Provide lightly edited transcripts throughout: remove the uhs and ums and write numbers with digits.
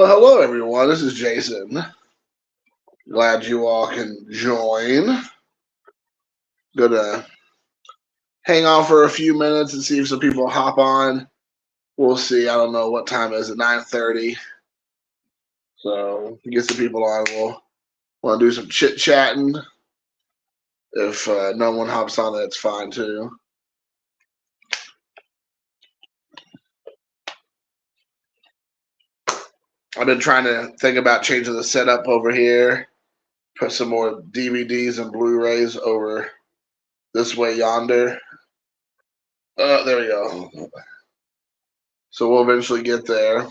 Well, hello everyone. This is Jason. Glad you all can join. Gonna hang on for a few minutes and see if some people hop on. We'll see. I don't know what time is it. 9:30. So get some people on. We'll want to do some chit chatting. If no one hops on, that's fine too. I've been trying to think about changing the setup over here. Put some more DVDs and Blu-rays over this way yonder. There we go. So we'll eventually get there.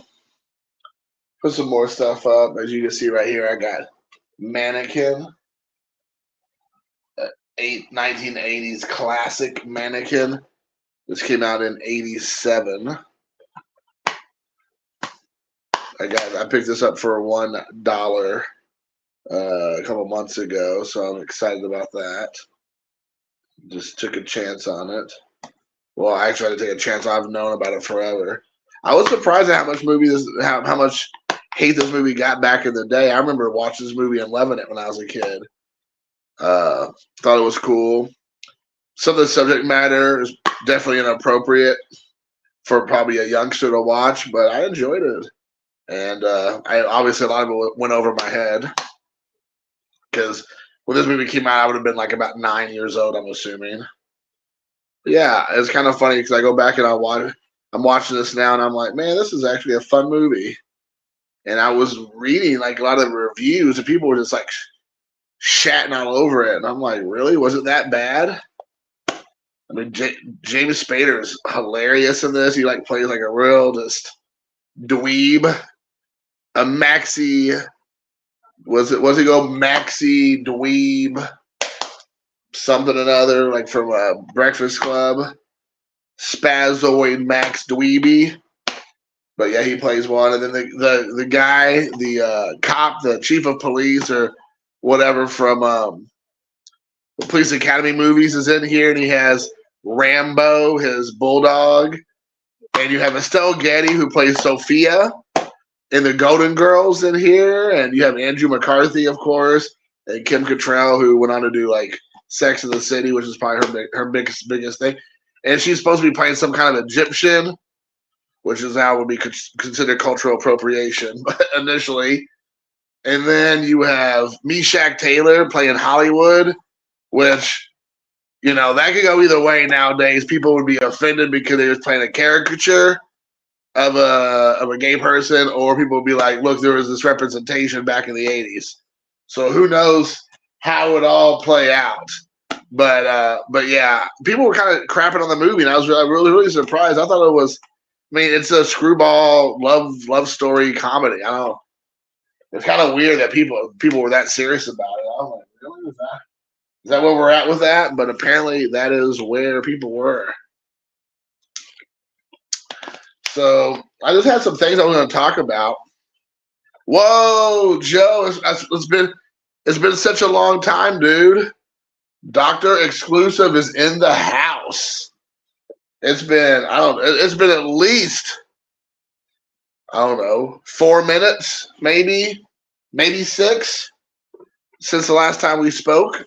Put some more stuff up. As you can see right here, I got Mannequin. 1980s classic Mannequin. This came out in 87. I picked this up for $1 a couple months ago, so I'm excited about that. Just took a chance on it. Well, I actually had to take a chance. I've known about it forever. I was surprised at how much hate this movie got back in the day. I remember watching this movie and loving it when I was a kid. Thought it was cool. Some of the subject matter is definitely inappropriate for probably a youngster to watch, but I enjoyed it. And obviously a lot of it went over my head because when this movie came out, I would have been like about 9 years old, I'm assuming. But yeah, it's kind of funny because I go back and I'm watching this now, and I'm like, man, this is actually a fun movie. And I was reading like a lot of reviews, and people were just like shatting all over it, and I'm like, really? Was it that bad? I mean, James Spader is hilarious in this. He like plays like a real just dweeb, a maxi. Was he go maxi dweeb? Something or another, like from Breakfast Club. Spazoid Max Dweeby. But yeah, he plays one. And then the guy, the cop, the chief of police or whatever from the Police Academy movies is in here. And he has Rambo, his bulldog. And you have Estelle Getty, who plays Sophia in the Golden Girls in here. And you have Andrew McCarthy, of course. And Kim Cattrall, who went on to do like Sex in the City, which is probably her biggest thing. And she's supposed to be playing some kind of Egyptian, which is how it would be considered cultural appropriation initially. And then you have Meshach Taylor playing Hollywood, which, you know, that could go either way nowadays. People would be offended because they was playing a caricature of a gay person, or people would be like, look, there was this representation back in the 80s. So who knows how it all play out. But yeah, people were kind of crapping on the movie, and I was really surprised. I thought it was, I mean, it's a screwball love story comedy. I don't know. It's kind of weird that people were that serious about it. I was like, really? Is that where we're at with that? But apparently that is where people were. So I just had some things I was going to talk about. Whoa, Joe, it's been such a long time, dude. Dr. Exclusive is in the house. It's been at least, I don't know, 4 minutes, maybe 6 since the last time we spoke.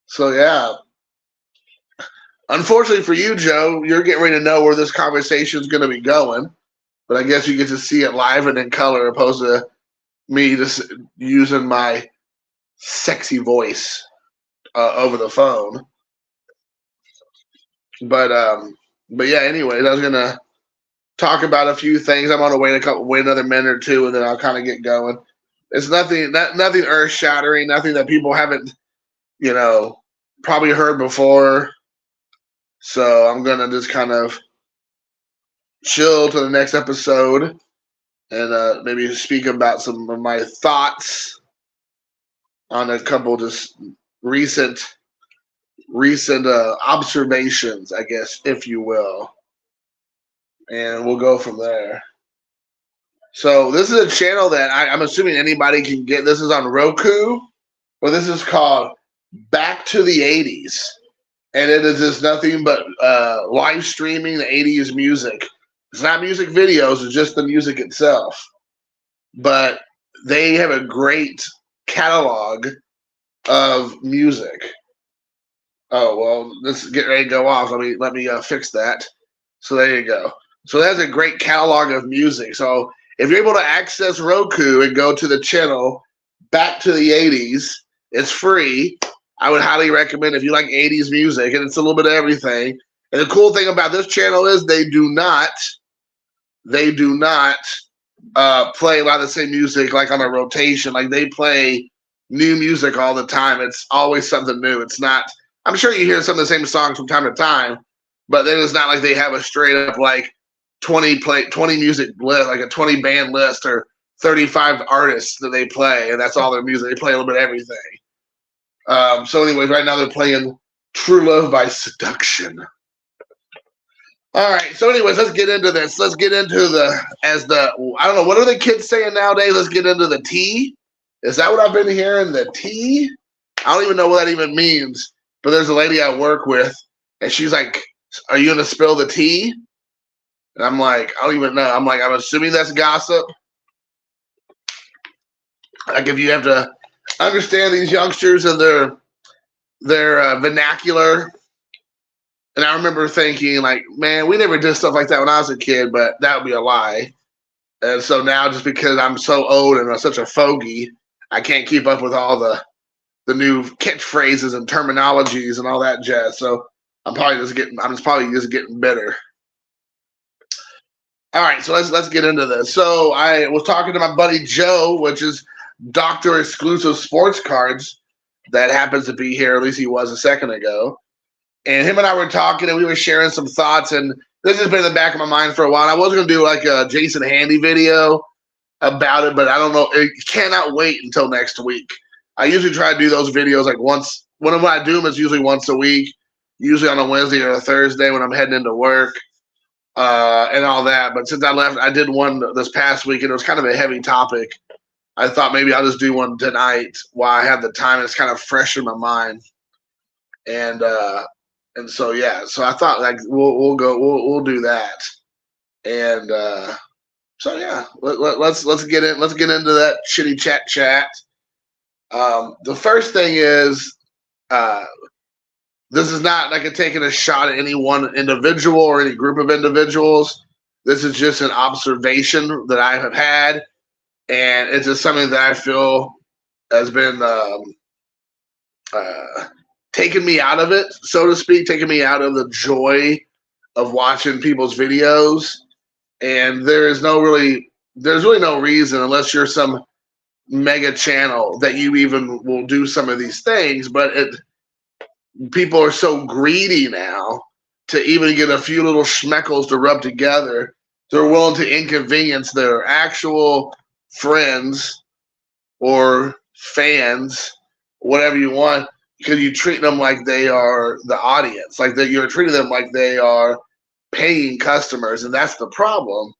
So yeah. Unfortunately for you, Joe, you're getting ready to know where this conversation is going to be going. But I guess you get to see it live and in color opposed to me just using my sexy voice over the phone. But yeah, anyways, I was gonna talk about a few things. I'm gonna wait another minute or two, and then I'll kind of get going. It's nothing earth shattering, nothing that people haven't, you know, probably heard before. So I'm gonna just kind of chill to the next episode and maybe speak about some of my thoughts on a couple just recent observations, I guess, if you will, and we'll go from there. So this is a channel that I'm assuming anybody can get. This is on Roku, or this is called Back to the 80s, and it is just nothing but live streaming the 80s music. It's not music videos; it's just the music itself. but they have a great catalog of music. Oh, well, let's get ready to go off. Let me fix that. So there you go. So that's a great catalog of music. So if you're able to access Roku and go to the channel Back to the 80s, it's free. I would highly recommend if you like 80s music, and it's a little bit of everything. And the cool thing about this channel is they do not play a lot of the same music like on a rotation. Like they play new music all the time. It's always something new. It's not. I'm sure you hear some of the same songs from time to time, but then it's not like they have a straight up like 20 music list, like a 20 band list or 35 artists that they play, and that's all their music. They play a little bit of everything. So anyways, right now they're playing True Love by Seduction. All right, so anyways, let's get into this. Let's get into I don't know, what are the kids saying nowadays? Let's get into the tea. Is that what I've been hearing, the tea? I don't even know what that even means, but there's a lady I work with, and she's like, are you going to spill the tea? And I'm like, I don't even know. I'm like, I'm assuming that's gossip. Like if you have to understand these youngsters and their vernacular. And I remember thinking, like, man, we never did stuff like that when I was a kid, but that would be a lie. And so now, just because I'm so old and I'm such a fogey, I can't keep up with all the new catchphrases and terminologies and all that jazz. So I'm probably just getting bitter. All right, so let's get into this. So I was talking to my buddy Joe, which is Dr. Exclusive Sports Cards, that happens to be here. At least he was a second ago. And him and I were talking, and we were sharing some thoughts. And this has been in the back of my mind for a while. I was going to do like a Jason Handy video about it, but I don't know. It cannot wait until next week. I usually try to do those videos like once. When I do them, it's usually once a week, usually on a Wednesday or a Thursday when I'm heading into work and all that. But since I left, I did one this past week, and it was kind of a heavy topic. I thought maybe I'll just do one tonight while I have the time. It's kind of fresh in my mind. And so yeah, so I thought like we'll do that, and so yeah, let's get into that shitty chat. The first thing is this is not like taking a shot at any one individual or any group of individuals. This is just an observation that I have had, and it's just something that I feel has been taking me out of it, so to speak, taking me out of the joy of watching people's videos. And there's really no reason, unless you're some mega channel, that you even will do some of these things. But people are so greedy now to even get a few little schmeckles to rub together. They're willing to inconvenience their actual friends or fans, whatever you want, because you treat them like they are the audience, like that you're treating them like they are paying customers. And that's the problem,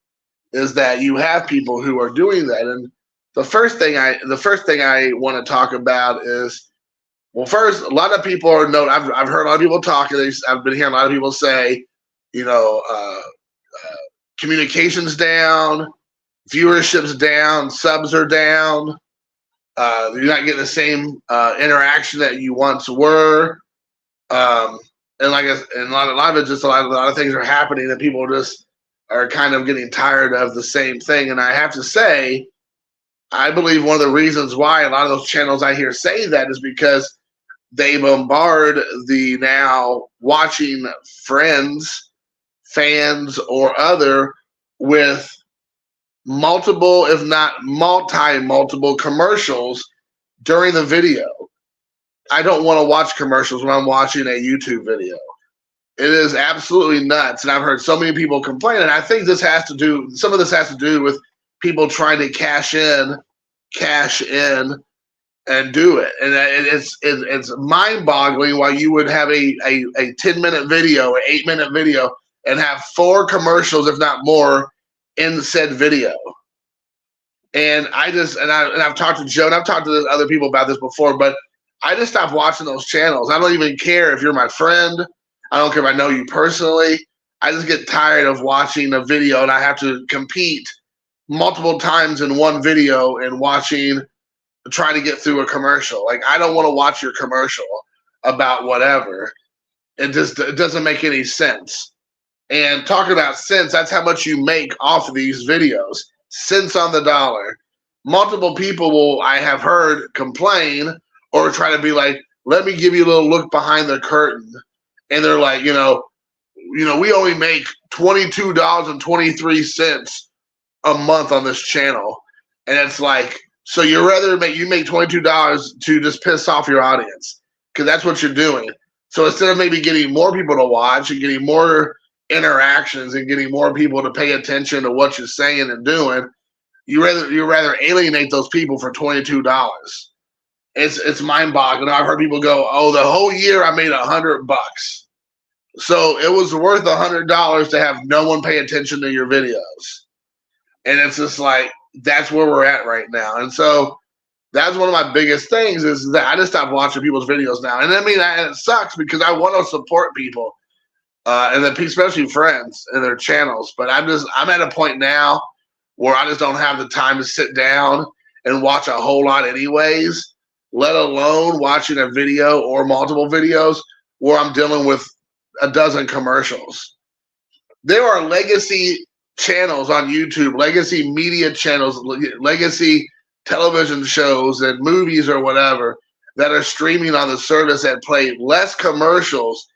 is that you have people who are doing that. And the first thing I want to talk about is, well, first, a lot of people are I've heard a lot of people talk, and I've been hearing a lot of people say, communication's down, viewership's down, subs are down. You're not getting the same interaction that you once were, and a lot of it, just a lot of things are happening that people just are kind of getting tired of the same thing. And I have to say, I believe one of the reasons why a lot of those channels I hear say that is because they bombard the now watching friends, fans, or other with multiple, if not multiple commercials during the video. I don't want to watch commercials when I'm watching a YouTube video. It is absolutely nuts. And I've heard so many people complain, and I think some of this has to do with people trying to cash in and do it. And it's mind-boggling why you would have a 10-minute video, an 8-minute video, and have 4 commercials, if not more, in said video. And I've talked to Joe, and I've talked to other people about this before, but I just stopped watching those channels. I don't even care if you're my friend. I don't care if I know you personally. I just get tired of watching a video and I have to compete multiple times in one video and trying to get through a commercial. Like, I don't want to watch your commercial about whatever. It doesn't make any sense. And talking about cents, that's how much you make off of these videos. Cents on the dollar. Multiple people I have heard complain or try to be like, let me give you a little look behind the curtain. And they're like, we only make $22.23 a month on this channel. And it's like, so you make $22 to just piss off your audience, because that's what you're doing. So instead of maybe getting more people to watch and getting more interactions and getting more people to pay attention to what you're saying and doing, you rather alienate those people for $22. It's mind-boggling. I've heard people go, "Oh, the whole year I made $100." So it was worth $100 to have no one pay attention to your videos. And it's just like, that's where we're at right now. And so that's one of my biggest things, is that I just stopped watching people's videos now. And I mean, it sucks because I want to support people, and then especially friends and their channels. But I'm at a point now where I just don't have the time to sit down and watch a whole lot anyways, let alone watching a video or multiple videos where I'm dealing with a dozen commercials. There are legacy channels on YouTube, legacy media channels, legacy television shows and movies or whatever that are streaming on the service that play less commercials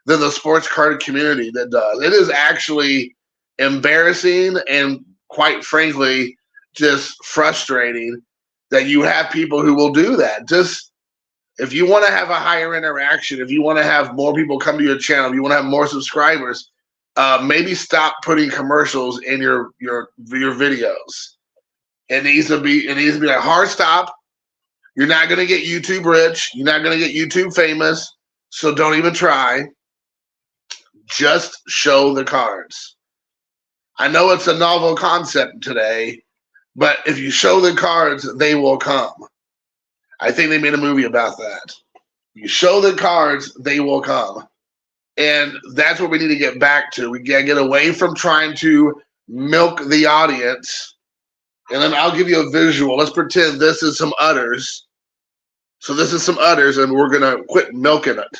than the sports card community that does. It is actually embarrassing and, quite frankly, just frustrating that you have people who will do that. Just, if you want to have a higher interaction, if you want to have more people come to your channel, if you want to have more subscribers, maybe stop putting commercials in your videos. It needs to be a hard stop. You're not going to get YouTube rich. You're not going to get YouTube famous. So don't even try. Just show the cards. I know it's a novel concept today, but if you show the cards, they will come. I think they made a movie about that. You show the cards, they will come. And that's what we need to get back to. We got to get away from trying to milk the audience. And then I'll give you a visual. Let's pretend this is some udders. So this is some udders, and we're going to quit milking it.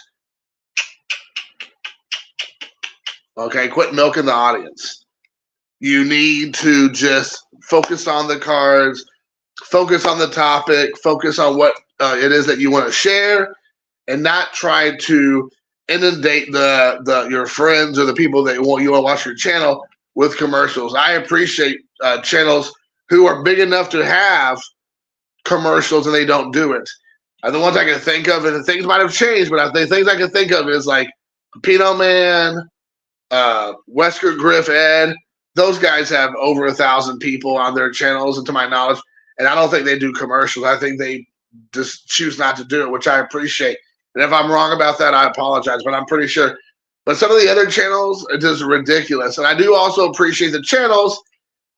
Okay, quit milking the audience. You need to just focus on the cards, focus on the topic, focus on what it is that you want to share, and not try to inundate your friends or the people that you want to watch your channel with commercials. I appreciate channels who are big enough to have commercials and they don't do it. The ones I can think of, and things might have changed, but the things I can think of is like Pino Man, Wesker Griff Ed. Those guys have over 1,000 people on their channels, and to my knowledge, and I don't think they do commercials. I think they just choose not to do it, which I appreciate. And if I'm wrong about that, I apologize, but I'm pretty sure. But some of the other channels are just ridiculous. And I do also appreciate the channels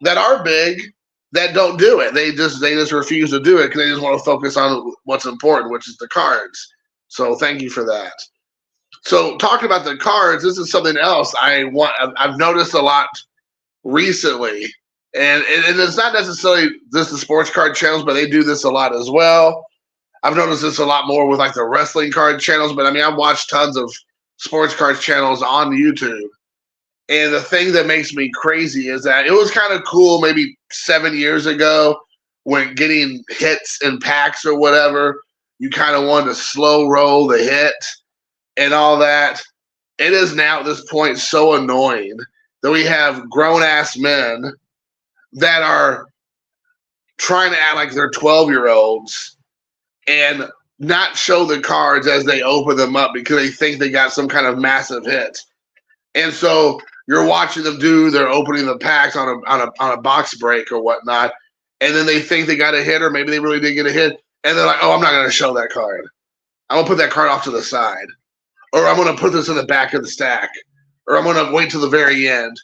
that are big that don't do it. They just refuse to do it because they just want to focus on what's important, which is the cards. So thank you for that. So talking about the cards, this is something else I've noticed a lot recently. And it's not necessarily just the sports card channels, but they do this a lot as well. I've noticed this a lot more with like the wrestling card channels, but I mean, I've watched tons of sports cards channels on YouTube. And the thing that makes me crazy is that it was kind of cool maybe 7 years ago when getting hits in packs or whatever, you kind of wanted to slow roll the hit and all that. It is now at this point so annoying that we have grown-ass men that are trying to act like they're 12-year-olds and not show the cards as they open them up because they think they got some kind of massive hit. And so you're watching them they're opening the packs on a box break or whatnot, and then they think they got a hit, or maybe they really did get a hit, and they're like, oh, I'm not going to show that card. I'm going to put that card off to the side, or I'm going to put this in the back of the stack, or I'm going to wait till the very end.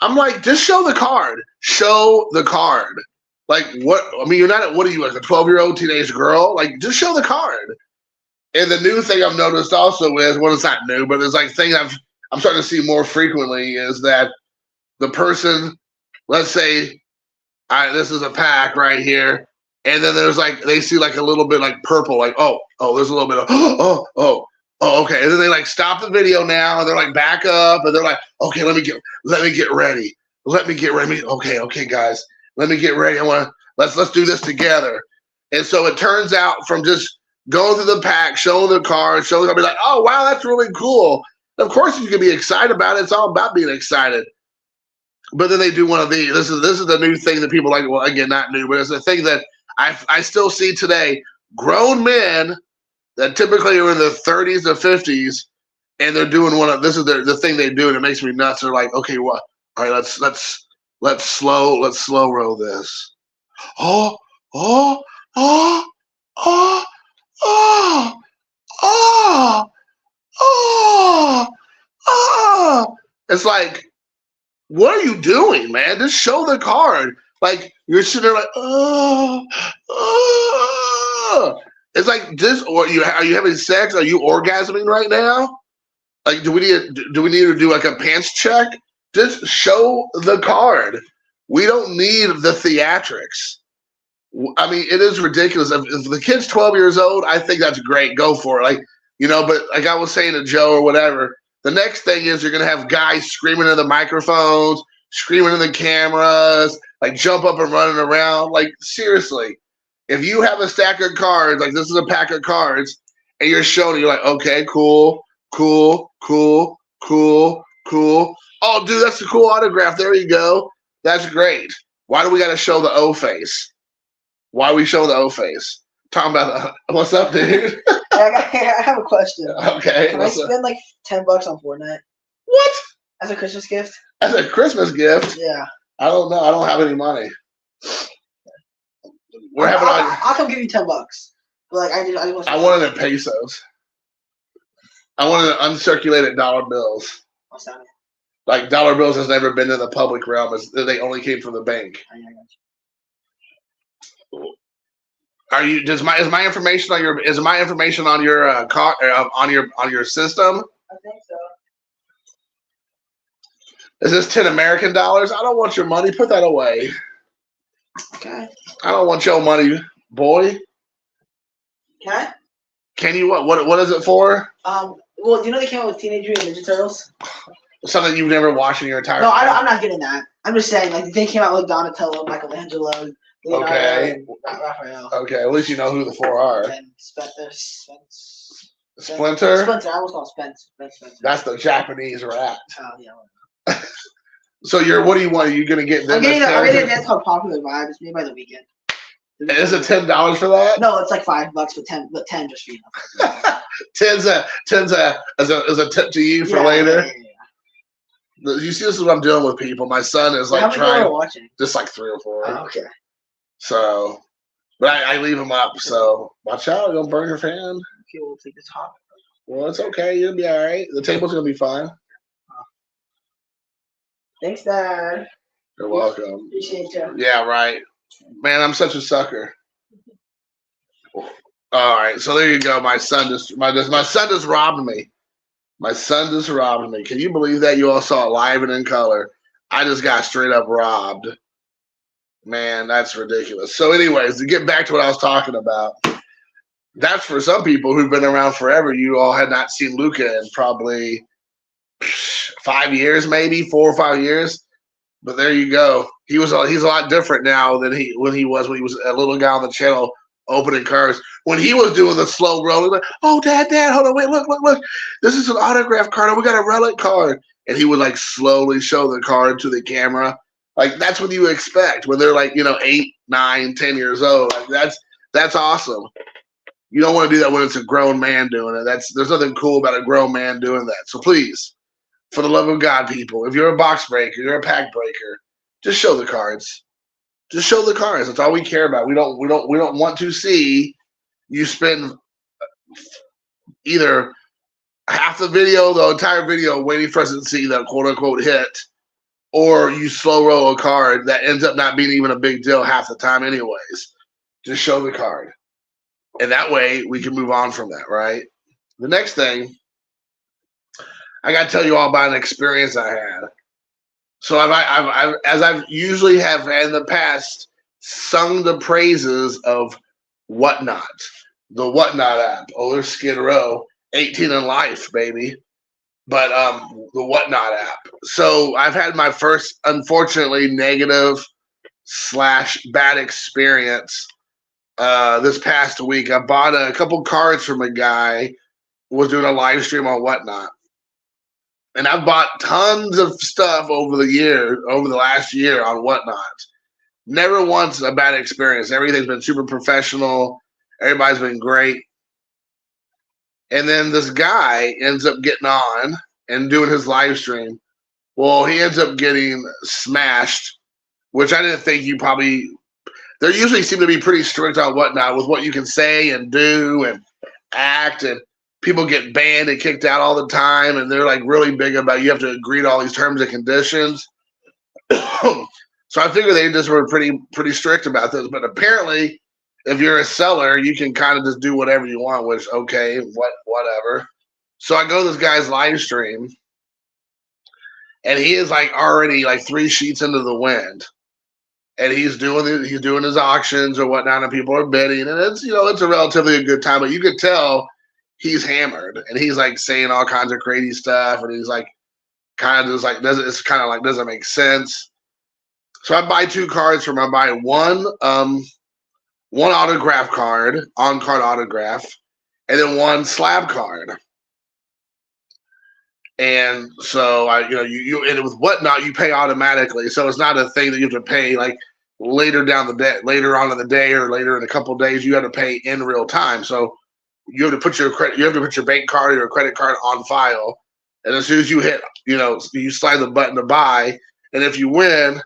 I'm like, just show the card. Show the card. Like, what? I mean, what are you, like a 12-year-old teenage girl? Like, just show the card. And the new thing I've noticed also is, well, it's not new, but it's like thing I'm starting to see more frequently is that the person, let's say This is a pack right here. And then there's like, they see like a little bit like purple, like, oh, there's a little bit of, oh, okay. And then they like stop the video now and they're like back up and they're like, okay, let me get ready. Okay, guys, let me get ready. Let's do this together. And so it turns out from just going through the pack, showing the car, I'll be like, oh wow, that's really cool. Of course you can be excited about it. It's all about being excited. But then they do one of these. This is the new thing that people like. Well, again, not new, but it's a thing that I still see today. Grown men that typically are in their 30s or 50s, and they're doing one of this is the thing they do, and it makes me nuts. They're like, okay, what? All right, let's slow roll this. Oh. It's like, what are you doing, man? Just show the card. Like you're sitting there like, It's like this, or are you having sex? Are you orgasming right now? Like, do we need to do like a pants check? Just show the card. We don't need the theatrics. I mean, it is ridiculous. If the kid's 12 years old, I think that's great. Go for it. Like, but like I was saying to Joe or whatever, the next thing is you're going to have guys screaming in the microphones, screaming in the cameras, like jump up and running around. Like, seriously, if you have a stack of cards, like this is a pack of cards, and you're showing, you're like, okay, cool. Oh, dude, that's a cool autograph. There you go. That's great. Why do we got to show the O face? Why we show the O face? Talking about what's up, dude? I have a question. Okay. Can I spend like $10 on Fortnite? What? As a Christmas gift? As a Christmas gift? Yeah. I don't know. I don't have any money. I'll come give you $10. But like I wanted it in pesos. I wanted it uncirculated dollar bills. What's that? Like dollar bills has never been in the public realm. They only came from the bank. Is my information on your car on your system? I think so. Is this 10 American dollars? I don't want your money. Put that away. Okay. I don't want your money, boy. Okay. Can you what is it for? Well, they came out with Teenage Mutant Ninja Turtles? Something you've never watched in your entire life? life? No, I'm not getting that. I'm just saying, like, they came out with Donatello, Michelangelo, Leonardo, okay. Raphael. Okay, at least you know who the four are. And Splinter. Splinter? Splinter. I almost called Spencer. That's the Japanese rat. Oh, yeah. So what do you want? Are you gonna get them? I'm getting that's called Popular Vibe. It's made by The Weeknd. Is it $10 for that? No, it's like $5, but 10 just for you. 10's a tip to you for later. Yeah. You see, this is what I'm dealing with, people. My son is like how many trying. are watching? Just like 3 or 4. Oh, okay. So, but I leave him up. So watch out! Don't burn your fan. Okay, we'll take this hot. Well, it's okay. You'll be all right. The table's gonna be fine. Thanks, Dad. You're welcome. Appreciate you. Yeah, right. Man, I'm such a sucker. All right, so there you go. My son just robbed me. My son just robbed me. Can you believe that? You all saw it live and in color. I just got straight up robbed. Man, that's ridiculous. So anyways, to get back to what I was talking about, that's for some people who've been around forever. You all had not seen Luka in probably 5 years, maybe 4 or 5 years. But there you go. He's a lot different now than when he was a little guy on the channel opening cards. When he was doing the slow roll, like, oh, Dad, hold on, wait, look. This is an autograph card. Oh, we got a relic card. And he would like slowly show the card to the camera. Like that's what you expect when they're like, 8, 9, 10 years old. Like, that's awesome. You don't want to do that when it's a grown man doing it. There's nothing cool about a grown man doing that. So please, for the love of God, people, if you're a box breaker, you're a pack breaker, just show the cards. Just show the cards. That's all we care about. We don't want to see you spend either half the video, the entire video, waiting for us to see the quote unquote hit, or you slow roll a card that ends up not being even a big deal half the time anyways. Just show the card. And that way we can move on from that, right? The next thing, I got to tell you all about an experience I had. So as I've usually have in the past, sung the praises of Whatnot, the Whatnot app. Oh, there's Skid Row, 18 in life, baby. But the Whatnot app. So I've had my first, unfortunately, negative / bad experience this past week. I bought a couple cards from a guy who was doing a live stream on Whatnot. And I've bought tons of stuff over the last year on Whatnot. Never once a bad experience. Everything's been super professional. Everybody's been great. And then this guy ends up getting on and doing his live stream. Well, he ends up getting smashed, which I didn't think you probably. They usually seem to be pretty strict on Whatnot with what you can say and do and act, and people get banned and kicked out all the time, and they're like really big about you have to agree to all these terms and conditions. So I figured they just were pretty strict about this, but apparently, if you're a seller, you can kind of just do whatever you want, which okay, whatever. So I go to this guy's live stream, and he is like already like 3 sheets into the wind, and he's doing his auctions or whatnot, and people are bidding, and it's it's a relatively good time, but you could tell he's hammered, and he's like saying all kinds of crazy stuff, and he's like kind of just like doesn't make sense. So I buy 2 cards from him. I buy one autograph card, on-card autograph, and then 1 slab card. And so you and with Whatnot you pay automatically, so it's not a thing that you have to pay like later on in the day or later in a couple of days. You have to pay in real time. So you have to put your bank card or your credit card on file, and as soon as you hit, you slide the button to buy, and if you win,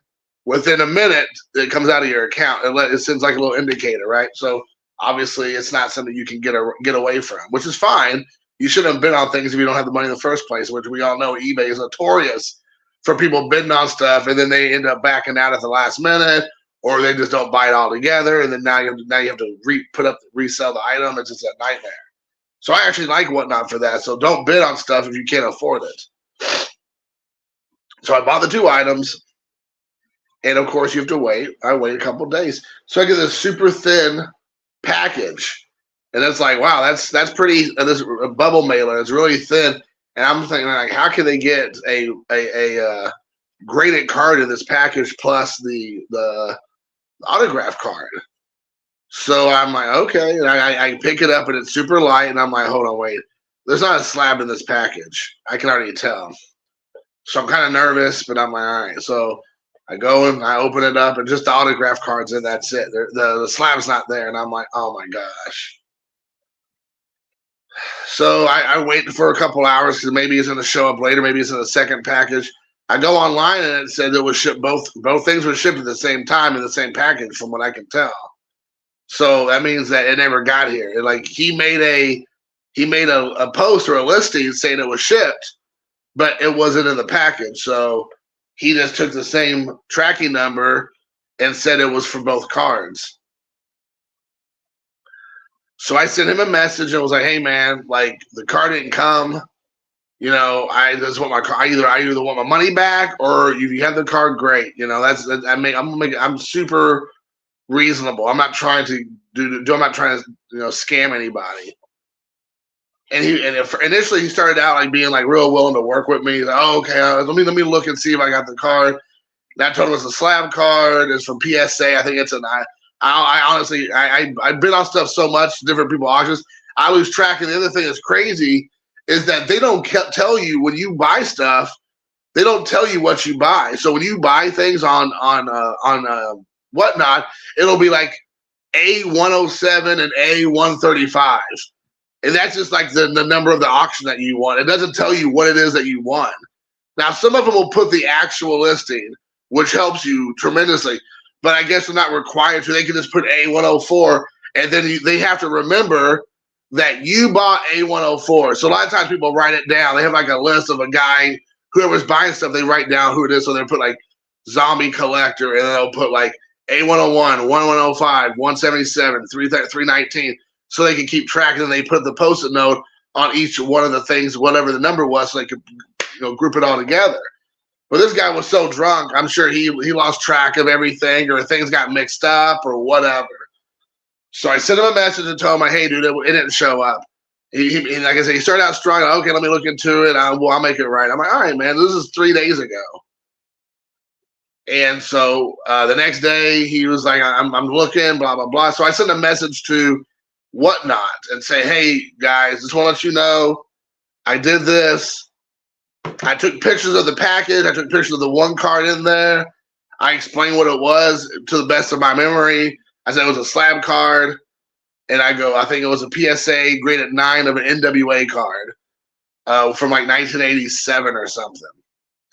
within a minute it comes out of your account and it sends like a little indicator, right? So obviously it's not something you can get away from, which is fine. You shouldn't have bid on things if you don't have the money in the first place, which we all know eBay is notorious for people bidding on stuff and then they end up backing out at the last minute, or they just don't buy it all together, and then now you have to resell the item. It's just a nightmare. So I actually like Whatnot for that. So don't bid on stuff if you can't afford it. So I bought the 2 items, and of course you have to wait. I wait a couple of days, so I get this super thin package. And it's like, wow, that's pretty. This bubble mailer, it's really thin, and I'm thinking like, how can they get a graded card in this package plus the autograph card? So I'm like, okay, and I pick it up and it's super light, and I'm like, hold on, wait, there's not a slab in this package. I can already tell. So I'm kind of nervous, but I'm like, all right. So I go and I open it up, and just the autograph cards, and that's it. The slab's not there, and I'm like, oh my gosh. So I wait for a couple hours because maybe it's going to show up later. Maybe it's in the second package. I go online and it said it was shipped. Both things were shipped at the same time in the same package, from what I can tell. So that means that it never got here. He made a post or a listing saying it was shipped, but it wasn't in the package. So he just took the same tracking number and said it was for both cards. So I sent him a message and was like, "Hey man, like the card didn't come. I just want my car. I either want my money back, or if you have the card, great. I'm super reasonable. I'm not trying to scam anybody." And initially he started out like being like real willing to work with me. He's like, "Oh, okay, let me look and see if I got the card." And I told him it's a slab card. It's from PSA. I think it's an. I honestly, I bid on stuff so much, different people auctions, I lose track. And the other thing that's crazy is that they don't tell you when you buy stuff. They don't tell you what you buy. So when you buy things on Whatnot, it'll be like A107 and A135, and that's just like the number of the auction that you want. It doesn't tell you what it is that you want. Now some of them will put the actual listing, which helps you tremendously. But I guess they're not required to. They can just put A104, and then they have to remember that you bought A104. So a lot of times people write it down. They have like a list of a guy, whoever's buying stuff, they write down who it is. So they'll put like Zombie Collector, and they'll put like A101, 1105, 177, 319, so they can keep track. And then they put the Post-it note on each one of the things, whatever the number was, so they could group it all together. But this guy was so drunk, I'm sure he lost track of everything, or things got mixed up or whatever. So I sent him a message and told him, hey, dude, it didn't show up. He like I said, he started out strong. Okay, let me look into it. I'll make it right. I'm like, all right, man, this is 3 days ago. And so the next day he was like, I'm looking, blah, blah, blah. So I sent a message to Whatnot and say, hey, guys, just want to let you know I did this. I took pictures of the package. I took pictures of the one card in there. I explained what it was to the best of my memory. I said it was a slab card. And I think it was a PSA graded 9 of an NWA card from like 1987 or something.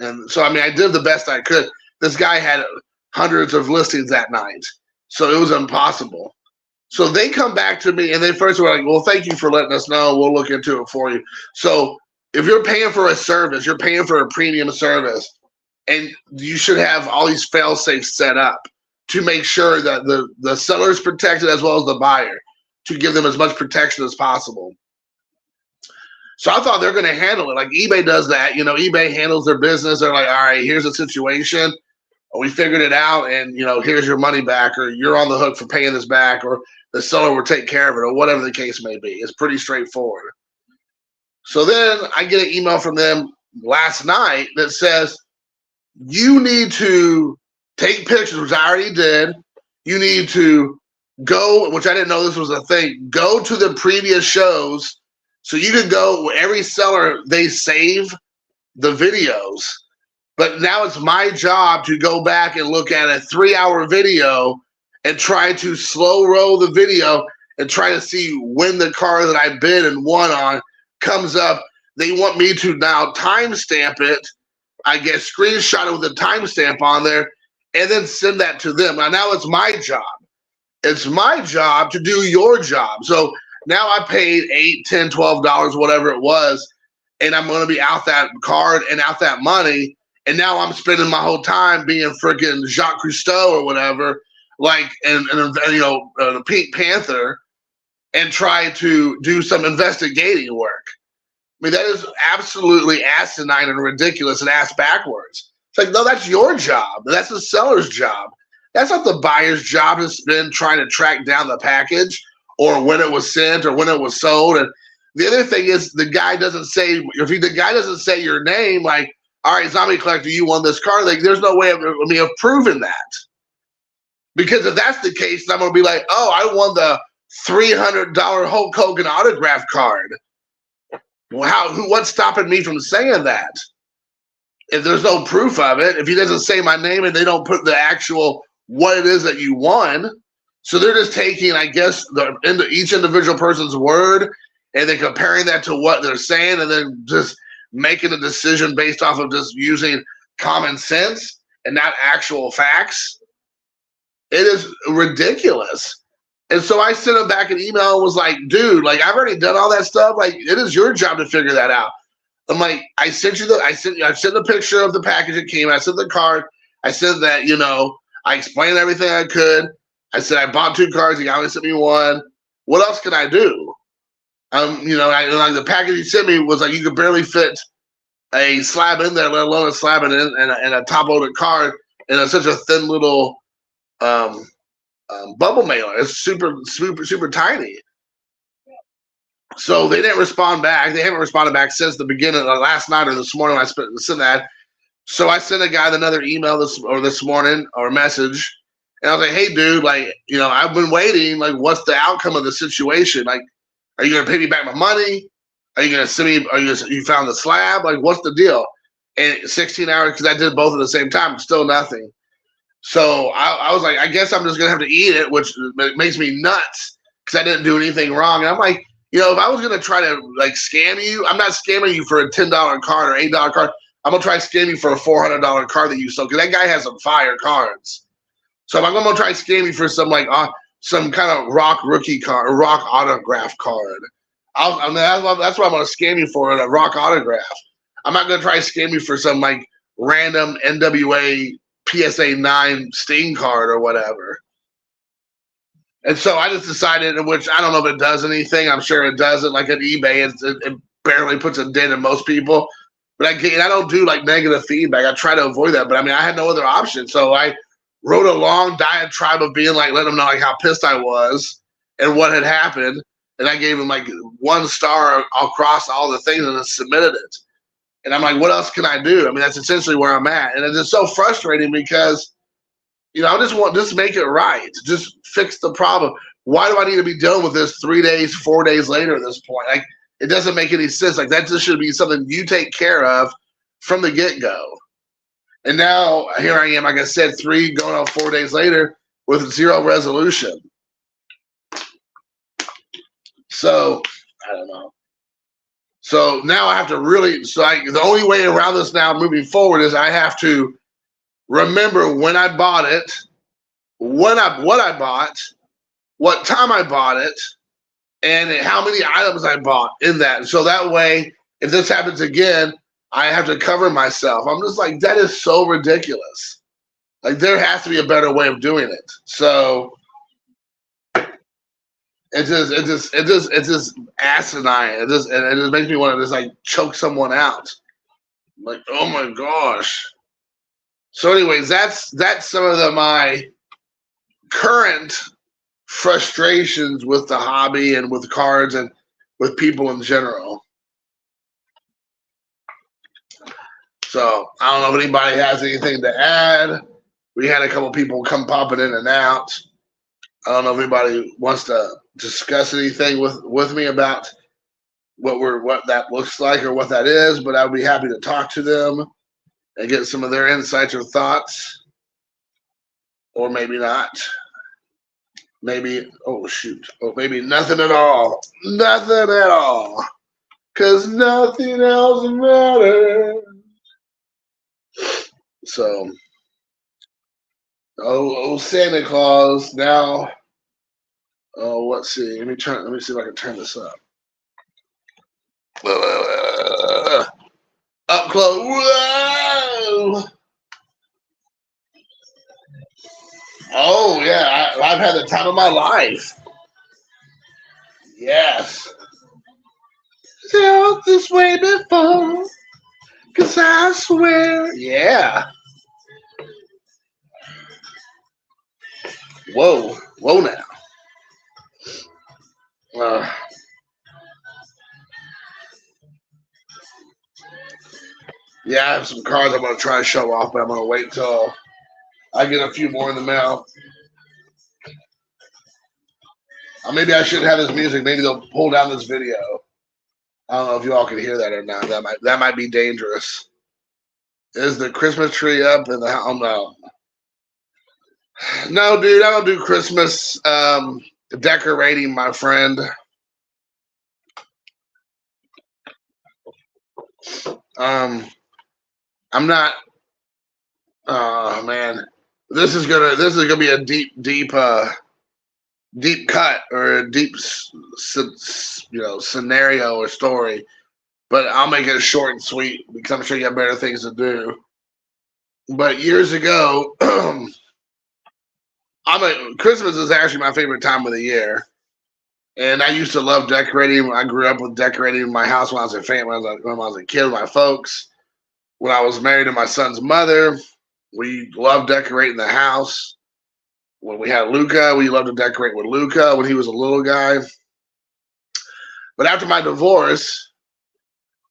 And so, I mean, I did the best I could. This guy had hundreds of listings that night. So it was impossible. So they come back to me and they first were like, well, thank you for letting us know. We'll look into it for you. So if you're paying for a service, you're paying for a premium service, and you should have all these fail-safes set up to make sure that the seller is protected as well as the buyer, to give them as much protection as possible. So I thought they're going to handle it. Like eBay does that. You know, eBay handles their business. They're like, all right, here's the situation. We figured it out, and, you know, here's your money back, or you're on the hook for paying this back, or the seller will take care of it, or whatever the case may be. It's pretty straightforward. So then I get an email from them last night that says, you need to take pictures, which I already did. You need to go, which I didn't know this was a thing, go to the previous shows. So you can go, every seller, they save the videos. But now it's my job to go back and look at a 3-hour video and try to slow roll the video and try to see when the car that I bid and won on comes up. They want me to now timestamp it. I get screenshot it with a timestamp on there and then send that to them. Now it's my job. It's my job to do your job. So now I paid $8, $10, $12, whatever it was, and I'm going to be out that card and out that money. And now I'm spending my whole time being freaking Jacques Cousteau or whatever, like, and you know, the Pink Panther, and try to do some investigating work. I mean, that is absolutely asinine and ridiculous and ass backwards. It's like, no, that's your job. That's the seller's job. That's not the buyer's job to spend trying to track down the package or when it was sent or when it was sold. And the other thing is, the guy doesn't say, the guy doesn't say your name, like, all right, Zombie Collector, you won this car. Like, there's no way of me of proving that. Because if that's the case, I'm going to be like, oh, I won the $300 Hulk Hogan autograph card. Well, what's stopping me from saying that? If there's no proof of it, if he doesn't say my name and they don't put the actual what it is that you won, so they're just taking, I guess, each individual person's word and then comparing that to what they're saying and then just making a decision based off of just using common sense and not actual facts. It is ridiculous. And so I sent him back an email and was like, dude, like, I've already done all that stuff. Like, it is your job to figure that out. I'm like, I sent the picture of the package it came. I sent the card. I said that, you know, I explained everything I could. I said I bought 2 cards. He only sent me 1. What else can I do? You know, like the package he sent me was like, you could barely fit a slab in there, let alone a slab and a top-loaded card, and it's such a thin little bubble mailer. It's super tiny. So they didn't respond back. They haven't responded back since the beginning of last night or this morning. I sent that. So I sent a guy another email this morning or message, and I was like, hey, dude, like, you know, I've been waiting. Like, what's the outcome of the situation? Like, are you gonna pay me back my money? Are you gonna send me? You found the slab? Like, what's the deal? And 16 hours, because I did both at the same time, still nothing. So I was like, I guess I'm just gonna have to eat it, which makes me nuts because I didn't do anything wrong. And I'm like, you know, if I was gonna try to like scam you, I'm not scamming you for a $10 card or $8 card. I'm gonna try to scam you for a $400 card that you sold, because that guy has some fire cards. So if I'm gonna try to scam you for some like some kind of rock rookie card or rock autograph card, that's what I'm gonna scam you for, a rock autograph. I'm not gonna try to scam you for some like random NWA PSA 9 Sting card or whatever. And so I just decided, which I don't know if it does anything. I'm sure it doesn't. Like at eBay, it barely puts a dent in most people. But I don't do like negative feedback. I try to avoid that. But I mean, I had no other option. So I wrote a long diatribe of being like, letting them know like how pissed I was and what had happened. And I gave him like 1 star across all the things and then submitted it. And I'm like, what else can I do? I mean, that's essentially where I'm at. And it's just so frustrating because, I just make it right. Just fix the problem. Why do I need to be dealing with this 3 days, 4 days later at this point? Like, it doesn't make any sense. Like, that just should be something you take care of from the get-go. And now here I am, like I said, 3 going on 4 days later with 0 resolution. So, I don't know. So now I have to really, the only way around this now moving forward is I have to remember when I bought it, what I bought, what time I bought it, and how many items I bought in that. So that way, if this happens again, I have to cover myself. I'm just like, that is so ridiculous. Like, there has to be a better way of doing it. So it's just asinine. It just makes me want to just like choke someone out. I'm like, oh my gosh. So, anyways, that's some of my current frustrations with the hobby and with cards and with people in general. So I don't know if anybody has anything to add. We had a couple people come popping in and out. I don't know if anybody wants to discuss anything with me about what that looks like or what that is, but I'd be happy to talk to them and get some of their insights or thoughts. Or maybe not. Maybe, maybe nothing at all. Nothing at all. Because nothing else matters. So, Santa Claus now. Oh, let's see. Let me see if I can turn this up. Up close. Whoa! Oh yeah, I've had the time of my life. Yes. Felt this way before, 'cause I swear. Yeah. Whoa now. Yeah, I have some cards I'm going to try to show off, but I'm going to wait till I get a few more in the mail. Maybe I shouldn't have this music. Maybe they'll pull down this video. I don't know if you all can hear that or not. That might be dangerous. Is the Christmas tree up in the house? Oh, no, dude, I don't do Christmas decorating, my friend. I'm not. Oh man, this is gonna be a deep cut or a deep scenario or story, but I'll make it short and sweet because I'm sure you have better things to do. But years ago, Christmas is actually my favorite time of the year. And I used to love decorating. I grew up with decorating my house when I was a family, when I was a kid with my folks. When I was married to my son's mother, we loved decorating the house. When we had Luca, we loved to decorate with Luca when he was a little guy. But after my divorce,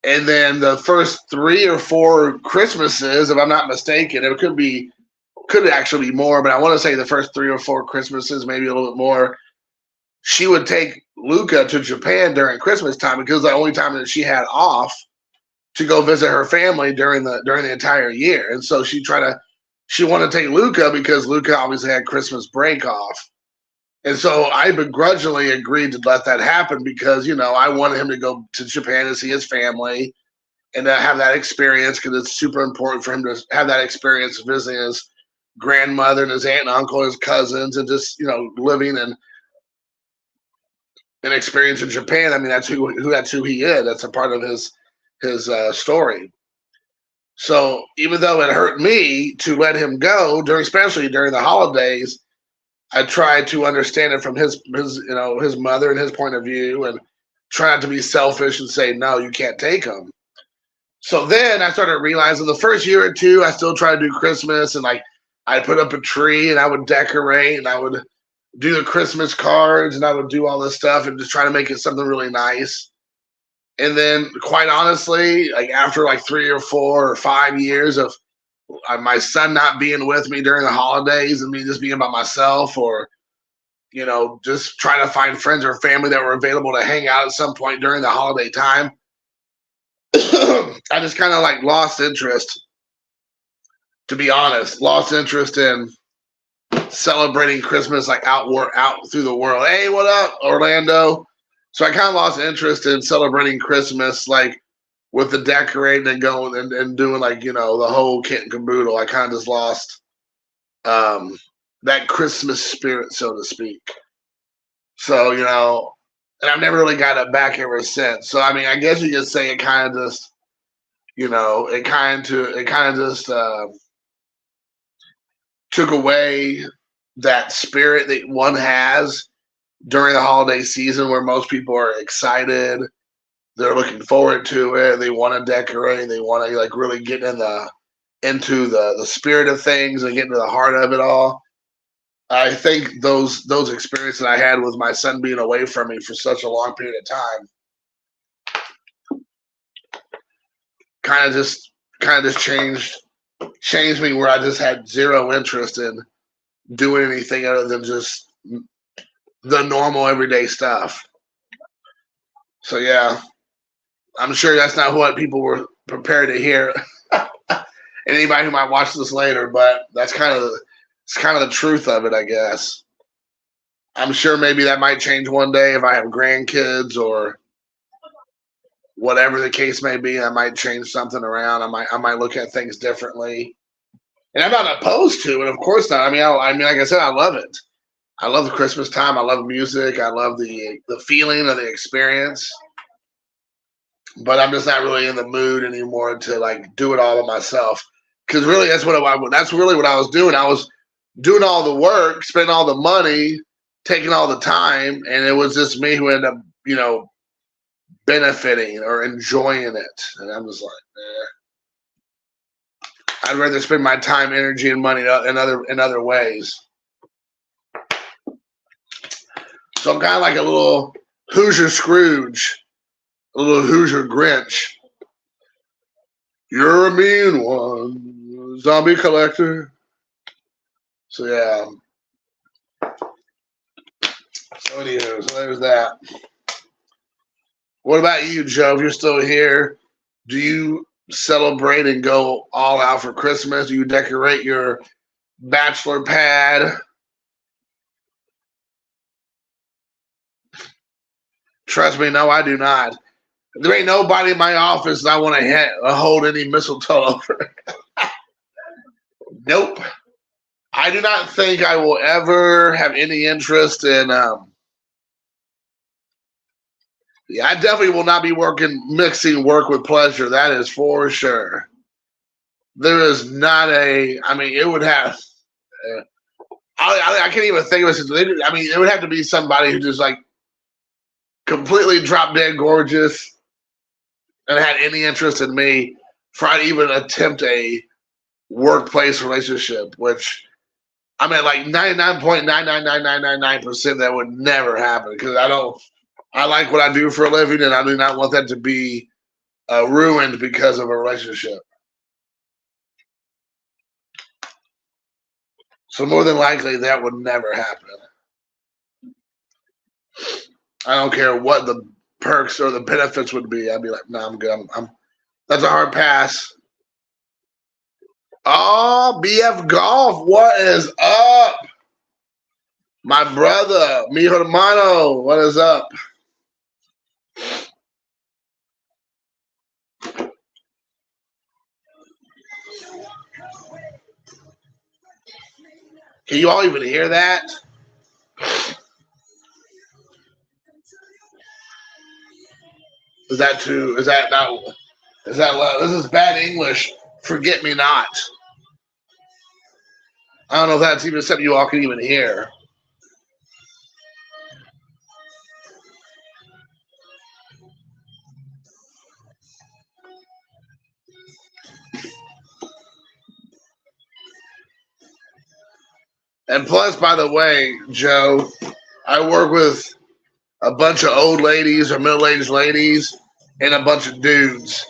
and then the first 3 or 4 Christmases, if I'm not mistaken, it could actually be more, but I want to say the first 3 or 4 Christmases, maybe a little bit more, she would take Luca to Japan during Christmas time because the only time that she had off to go visit her family during the entire year. And so she wanted to take Luca because Luca obviously had Christmas break off. And so I begrudgingly agreed to let that happen because, I wanted him to go to Japan to see his family and to have that experience because it's super important for him to have that experience visiting his grandmother and his aunt and uncle and his cousins and just, living and an experience in Japan. I mean, that's who he is. That's a part of his story. So even though it hurt me to let him go especially during the holidays, I tried to understand it from his mother and his point of view and try not to be selfish and say, no, you can't take him. So then I started realizing the first year or two, I still tried to do Christmas and like I put up a tree and I would decorate and I would do the Christmas cards and I would do all this stuff and just try to make it something really nice. And then, quite honestly, like after like 3 or 4 or 5 years of my son not being with me during the holidays and me just being by myself, or just trying to find friends or family that were available to hang out at some point during the holiday time, I just kind of like lost interest. To be honest, lost interest in celebrating Christmas like out through the world. Hey, what up, Orlando? So I kind of lost interest in celebrating Christmas like with the decorating and going and doing like the whole kit and caboodle. I kind of just lost that Christmas spirit, so to speak. So and I've never really got it back ever since. So I mean, I guess you could say it kind of just it kind of just took away that spirit that one has during the holiday season, where most people are excited, they're looking forward to it, they want to decorate, they want to like really get into the spirit of things and get into the heart of it all. I think those experiences I had with my son being away from me for such a long period of time kind of just changed me, where I just had zero interest in doing anything other than just the normal everyday stuff. So yeah, I'm sure that's not what people were prepared to hear. Anybody who might watch this later, but it's kind of the truth of it, I guess. I'm sure maybe that might change one day if I have grandkids or whatever the case may be. I might change something around. I might look at things differently. And I'm not opposed to it, of course not. I mean, like I said, I love it. I love the Christmas time. I love music. I love the feeling of the experience. But I'm just not really in the mood anymore to like do it all by myself. Because really, that's really what I was doing. I was doing all the work, spending all the money, taking all the time, and it was just me who ended up, benefiting or enjoying it. And I'm just like, I'd rather spend my time, energy, and money in other ways. So I'm kind of like a little Hoosier Scrooge, a little Hoosier Grinch. You're a mean one, zombie collector. So yeah. So anywho, so there's that. What about you, Joe? If you're still here, do you celebrate and go all out for Christmas? Do you decorate your bachelor pad? Trust me, no, I do not. There ain't nobody in my office that I want to hold any mistletoe over. Nope. I do not think I will ever have any interest in. Yeah, I definitely will not be mixing work with pleasure. That is for sure. There is not a. I mean, it would have. I can't even think of it. I mean, it would have to be somebody who just like completely drop dead gorgeous and had any interest in me for I'd even attempt a workplace relationship, which I'm at like 99.99999% that would never happen, because I like what I do for a living and I do not want that to be ruined because of a relationship. So more than likely that would never happen. I don't care what the perks or the benefits would be. I'd be like, no, I'm good. That's a hard pass. Oh, BF Golf, what is up? My brother, mi hermano, what is up? Can you all even hear that? Is that too? Is that not? Is that loud? This is bad English. Forget me not. I don't know if that's even something you all can even hear. And plus, by the way, Joe, I work with a bunch of old ladies or middle-aged ladies and a bunch of dudes.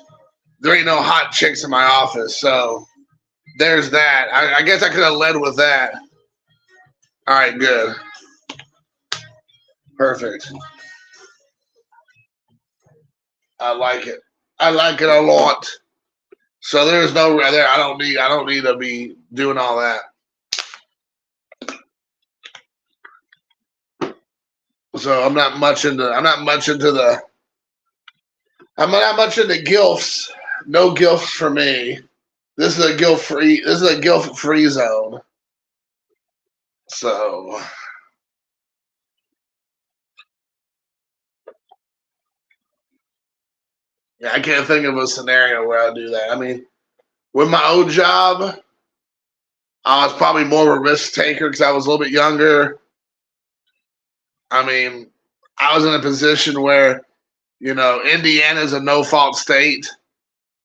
There ain't no hot chicks in my office, so there's that. I guess I could have led with that. All right, good. Perfect. I like it. I like it a lot. So there's no there. I don't need to be doing all that. So I'm not much into gilfs. No gilfs for me. This is a gilf free zone. So yeah, I can't think of a scenario where I'll do that. I mean, with my old job, I was probably more of a risk taker because I was a little bit younger. I mean, I was in a position where, Indiana is a no-fault state,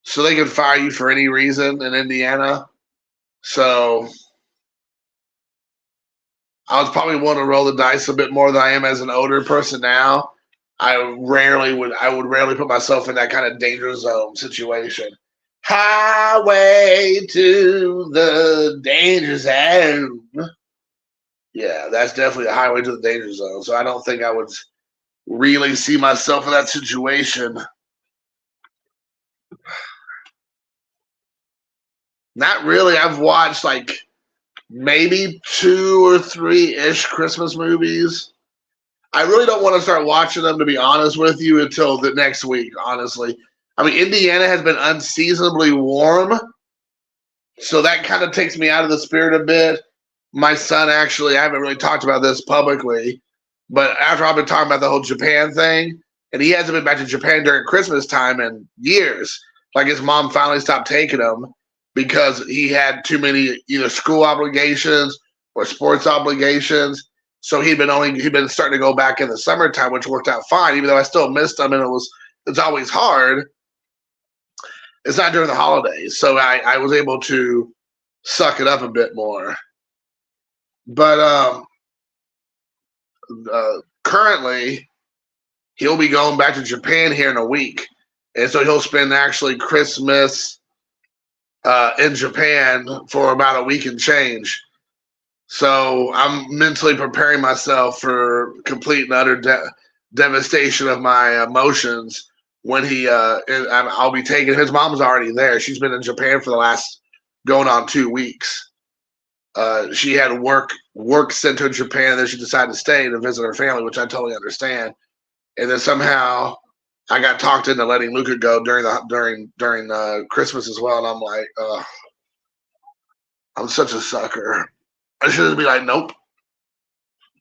so they could fire you for any reason in Indiana. So I was probably willing to roll the dice a bit more than I am as an older person now. I would rarely put myself in that kind of danger zone situation. Highway to the danger zone. Yeah, that's definitely a highway to the danger zone. So I don't think I would really see myself in that situation. Not really. I've watched like maybe 2 or 3-ish Christmas movies. I really don't want to start watching them, to be honest with you, until the next week, honestly. I mean, Indiana has been unseasonably warm, so that kind of takes me out of the spirit a bit. My son, actually, I haven't really talked about this publicly, but after I've been talking about the whole Japan thing, and he hasn't been back to Japan during Christmas time in years. Like his mom finally stopped taking him because he had too many either school obligations or sports obligations. So he'd been starting to go back in the summertime, which worked out fine, even though I still missed him, and it's always hard. It's not during the holidays, so I was able to suck it up a bit more. But currently, he'll be going back to Japan here in a week, and so he'll spend actually Christmas in Japan for about a week and change. So I'm mentally preparing myself for complete and utter devastation of my emotions when I'll be taking. His mom's already there. She's been in Japan for the last going on 2 weeks. She had work sent to Japan, and then she decided to stay to visit her family, which I totally understand. And then somehow I got talked into letting Luca go during Christmas as well, and I'm like, I'm such a sucker. I should just be like, nope.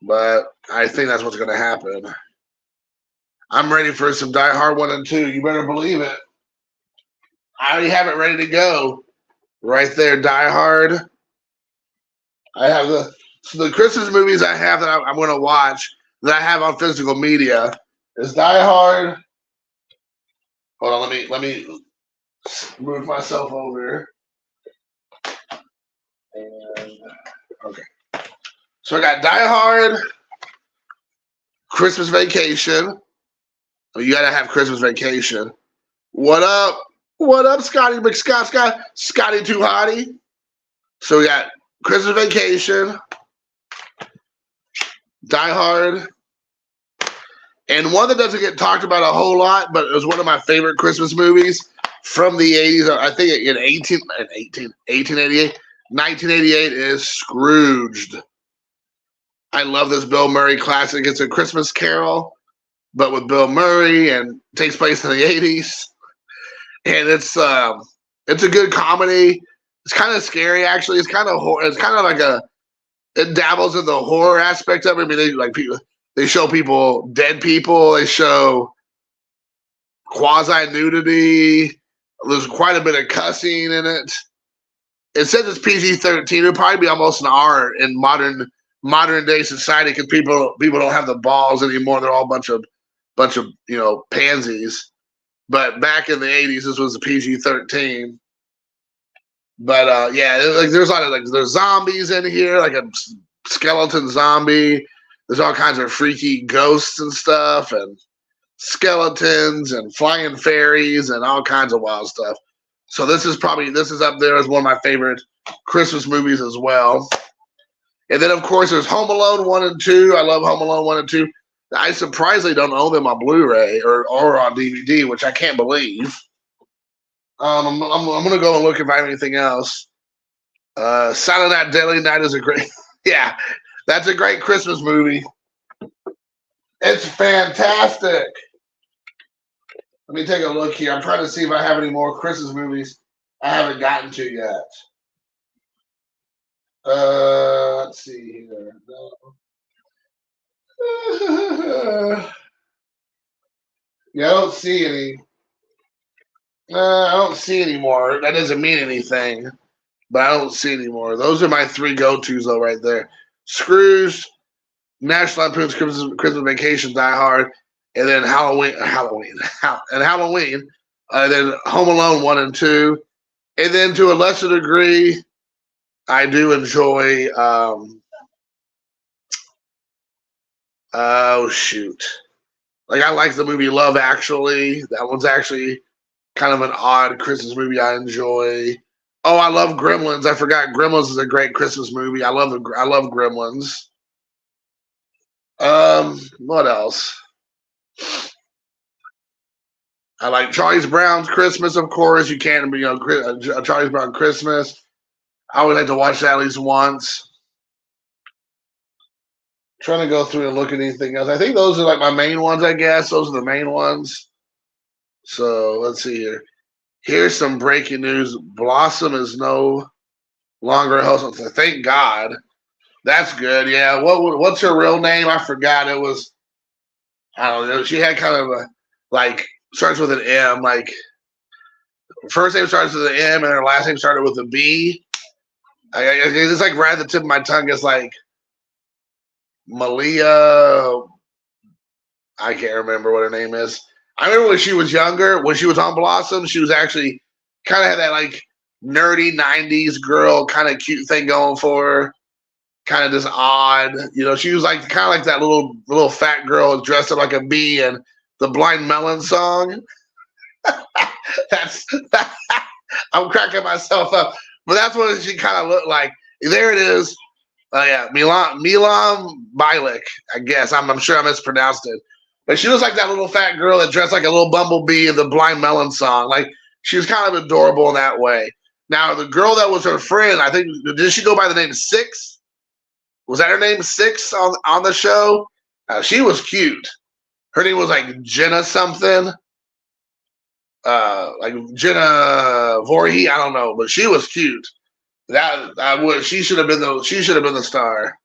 But I think that's what's going to happen. I'm ready for some Die Hard 1 and 2. You better believe it. I already have it ready to go. Right there, Die Hard. I have the Christmas movies I have that I'm going to watch that I have on physical media is Die Hard. Hold on, let me move myself over. And okay. So I got Die Hard, Christmas Vacation. Oh, you gotta have Christmas Vacation. What up? What up, Scotty McScott? Scotty Too Hottie. So we got Christmas Vacation, Die Hard, and one that doesn't get talked about a whole lot, but it was one of my favorite Christmas movies from the 80s. I think in 1988 is Scrooged. I love this Bill Murray classic. It's a Christmas Carol, but with Bill Murray, and takes place in the 80s. And it's a good comedy. It's kind of scary, actually. It's kind of like it dabbles in the horror aspect of it. I mean, they show dead people. They show quasi nudity. There's quite a bit of cussing in it. It says it's PG-13. It'd probably be almost an R in modern day society because people don't have the balls anymore. They're all a bunch of pansies. But back in the 80s, this was a PG-13. But yeah, there's a lot of there's zombies in here, like a skeleton zombie. There's all kinds of freaky ghosts and stuff, and skeletons and flying fairies and all kinds of wild stuff. So this is up there as one of my favorite Christmas movies as well. And then of course there's Home Alone 1 and 2. I love Home Alone 1 and 2. I surprisingly don't own them on Blu-ray or on DVD, which I can't believe. I'm gonna go and look if I have anything else. Silent Night, Deadly Night is a great yeah, that's a great Christmas movie. It's fantastic. Let me take a look here. I'm trying to see if I have any more Christmas movies I haven't gotten to yet. Let's see here. Yeah, I don't see any. I don't see any more. That doesn't mean anything, but I don't see any more. Those are my three go-tos, though, right there. Scrooge, National Lampoon's Christmas Vacation, Die Hard, and then Halloween, and then Home Alone 1 and 2, and then to a lesser degree, I do enjoy. Oh shoot! Like I like the movie Love Actually. That one's actually kind of an odd Christmas movie I enjoy. Oh, I love Gremlins. I forgot Gremlins is a great Christmas movie. I love Gremlins. What else? I like Charlie Brown's Christmas, of course. You can't, Charlie Brown Christmas. I would like to watch that at least once. Trying to go through and look at anything else. I think those are like my main ones, I guess. Those are the main ones. So let's see here. Here's some breaking news. Blossom is no longer a host. Thank God. That's good. Yeah. What's her real name? I forgot. It was, I don't know. She had kind of a, like, starts with an M. Like, first name starts with an M and her last name started with a B. It's like right at the tip of my tongue. It's like Malia. I can't remember what her name is. I remember when she was younger, when she was on Blossom, she was actually kind of had that like nerdy 90s girl kind of cute thing going for her. Kind of just odd. She was like kind of like that little fat girl dressed up like a bee in the Blind Melon song. I'm cracking myself up. But that's what she kind of looked like. There it is. Oh yeah, Milan Bialik, I guess. I'm sure I mispronounced it. But she was like that little fat girl that dressed like a little bumblebee in the Blind Melon song. Like she was kind of adorable in that way. Now the girl that was her friend, I think, did she go by the name Six? Was that her name, Six, on the show? She was cute. Her name was like Jenna something. Like Jenna Voorhees, I don't know, but she was cute. She should have been the star.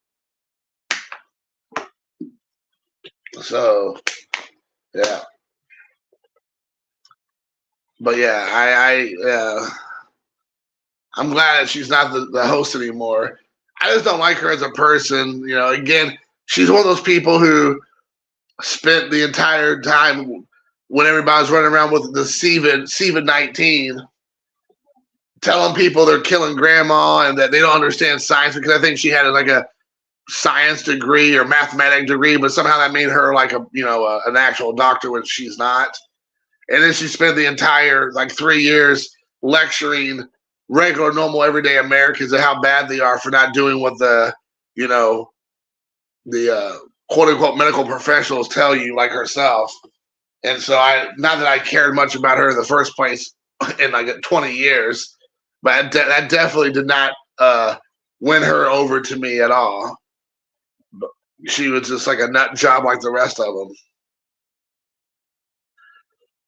So yeah. But yeah, I'm glad that she's not the host anymore. I just don't like her as a person. Again, she's one of those people who spent the entire time when everybody was running around with the COVID-19, telling people they're killing grandma and that they don't understand science, because I think she had like a science degree or mathematics degree, but somehow that made her like an actual doctor when she's not. And then she spent the entire like 3 years lecturing regular, normal, everyday Americans and how bad they are for not doing what the quote unquote medical professionals tell you, like herself. And so not that I cared much about her in the first place in like 20 years, but that definitely did not win her over to me at all. But she was just like a nut job like the rest of them.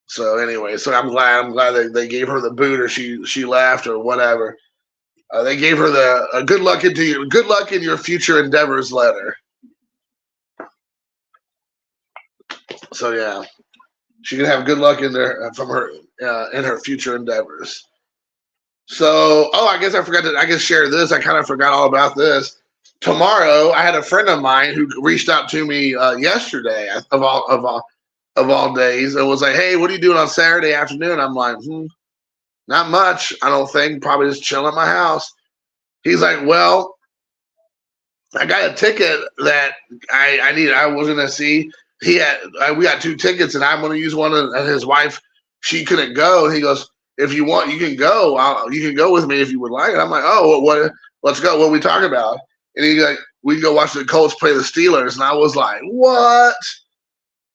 So anyway, so I'm glad they gave her the boot, or she left, or whatever. They gave her the good luck in your future endeavors letter. So yeah, she can have good luck in there from her in her future endeavors. So I guess I forgot to share this. I kind of forgot all about this. Tomorrow, I had a friend of mine who reached out to me yesterday of all days, and was like, "Hey, what are you doing on Saturday afternoon?" I'm like, not much. I don't think. Probably just chilling at my house. He's like, "Well, I got a ticket that I needed. I was gonna see. We got 2 tickets, and I'm gonna use one. And his wife, she couldn't go. And he goes, "If you want, you can go. You can go with me if you would like." And I'm like, "Oh, what? Let's go. What are we talking about?" And he's like, "We can go watch the Colts play the Steelers." And I was like, "What?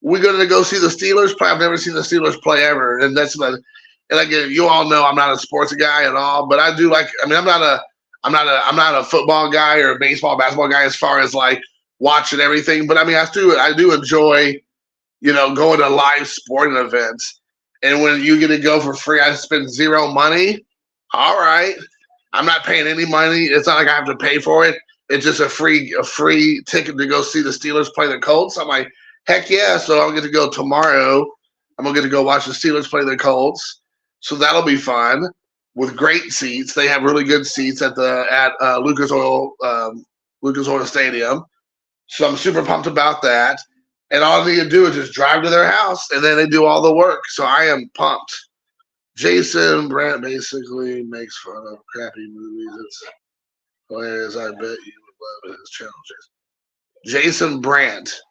We're gonna go see the Steelers play? I've never seen the Steelers play ever." And that's my. And again, you all know I'm not a sports guy at all, but I do like. I mean, I'm not a football guy or a basketball guy as far as like watching everything. But I mean, I do enjoy, going to live sporting events. And when you get to go for free, I spend zero money. All right, I'm not paying any money. It's not like I have to pay for it. It's just a free ticket to go see the Steelers play the Colts. I'm like, heck yeah! So I'll get to go tomorrow. I'm gonna get to go watch the Steelers play the Colts. So that'll be fun with great seats. They have really good seats at Lucas Oil Stadium. So I'm super pumped about that. And all they need to do is just drive to their house, and then they do all the work. So I am pumped. Jason Brandt basically makes fun of crappy movies. It's hilarious. I bet you would love his channel, Jason. Jason Brandt.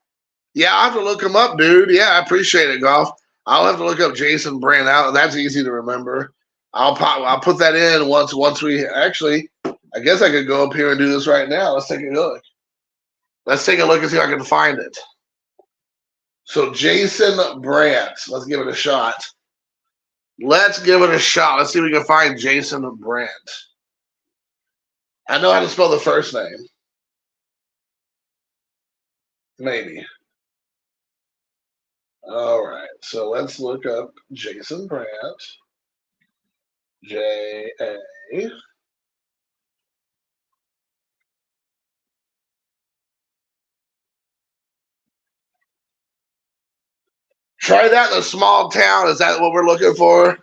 Yeah, I'll have to look him up, dude. Yeah, I appreciate it, Golf. I'll have to look up Jason Brandt out. That's easy to remember. I'll put that in once we actually. I guess I could go up here and do this right now. Let's take a look. Let's take a look and see if I can find it. So Jason Brandt. Let's give it a shot. Let's give it a shot. Let's see if we can find Jason Brandt. I know how to spell the first name. Maybe. All right. So let's look up Jason Brandt. J-A. Try that in a small town. Is that what we're looking for?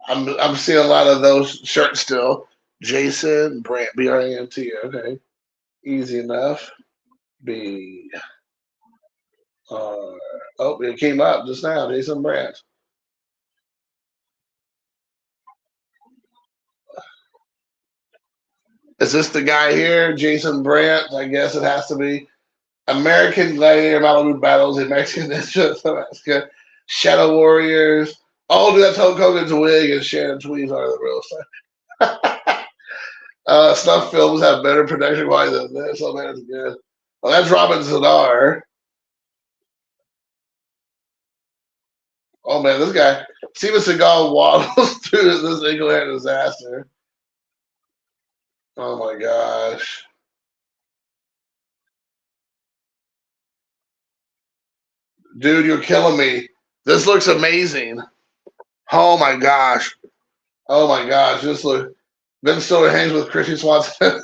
I'm seeing a lot of those shirts still. Jason Brandt, Brandt. Okay, easy enough. B. Oh, it came up just now. Jason Brandt. Is this the guy here, Jason Brandt? I guess it has to be. American Gladiator Malibu Battles in Mexican Alaska. Shadow Warriors. Oh, dude, that's Hulk Hogan's wig and Shannon Tweeds are the real stuff. Snuff films have better production quality than this. Oh, man, it's good. Well, that's Robin Zadar. Oh, man, this guy. Steven Seagal waddles through this England disaster. Oh, my gosh. Dude, you're killing me. This looks amazing. Oh, my gosh. Oh, my gosh. This look. Ben Stiller hangs with Christy Swanson.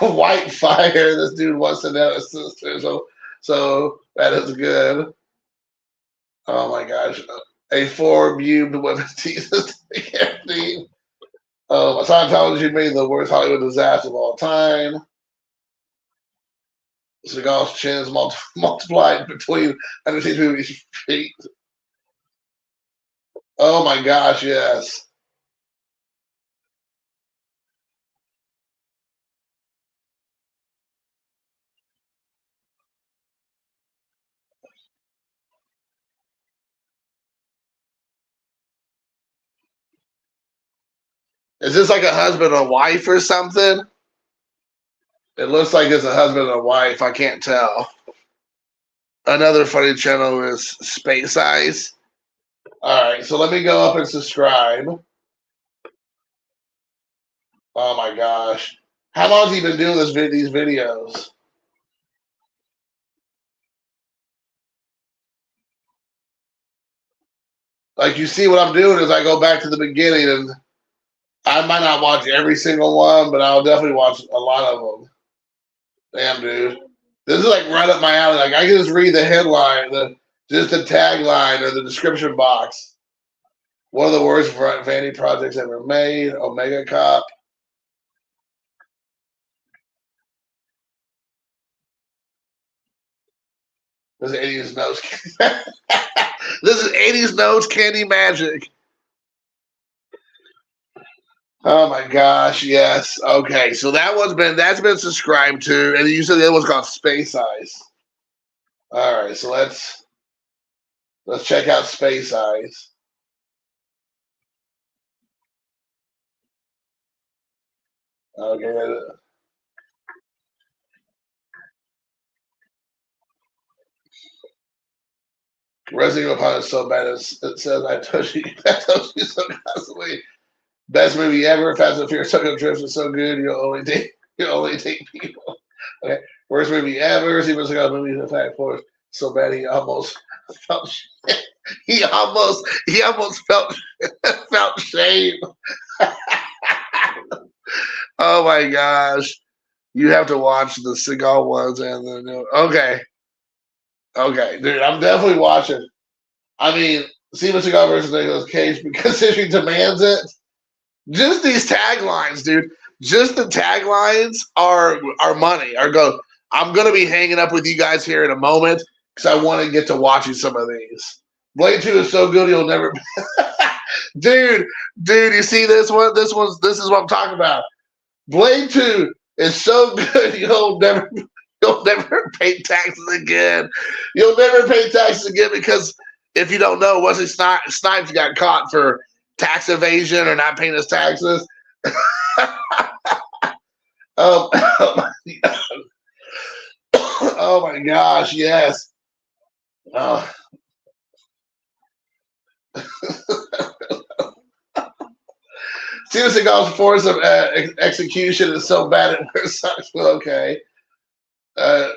White fire. This dude wants to know his sister, so that is good. Oh my gosh, a four-bubed women's Jesus team. Oh, Scientology made the worst Hollywood disaster of all time. Seagal's chin is multiplied between Undertaker's movie's feet. Oh my gosh, yes. Is this like a husband or wife or something? It looks like it's a husband or wife. I can't tell. Another funny channel is Space Ice. All right, so let me go up and subscribe. Oh my gosh. How long has he been doing these videos? Like, you see what I'm doing is I go back to the beginning, and I might not watch every single one, but I'll definitely watch a lot of them. Damn, dude. This is like right up my alley. Like, I can just read the headline, just the tagline or the description box. One of the worst vanity projects ever made, Omega Cop. This is 80s nose. This is 80s nose candy magic. Oh my gosh, yes. Okay, so that's been subscribed to, and you said the other one's called Space Ice. All right, so let's check out Space Ice. Okay. Resident Evil Pilot is so bad. It says I told you so constantly. Best movie ever. Fast and Furious Tokyo Drift is so good. You'll only take people. Okay. Worst movie ever. Steven Seagal movie The Fact Force. So bad he almost felt he almost felt shame. Oh my gosh. You have to watch the Seagal ones and the new. Okay. Okay, dude, I'm definitely watching. I mean, Steven Seagal versus Nicolas Cage because history demands it. Just these taglines, dude. Just the taglines are money. I'm gonna be hanging up with you guys here in a moment because I want to get to watching some of these. Blade 2 is so good you'll never. dude, you see this one? This is what I'm talking about. Blade 2 is so good you'll never pay taxes again. You'll never pay taxes again because if you don't know, Wesley Snipes got caught for tax evasion or not paying his taxes. Oh my gosh, yes. Steven Seagal's force of execution is so bad it sucks. Okay. The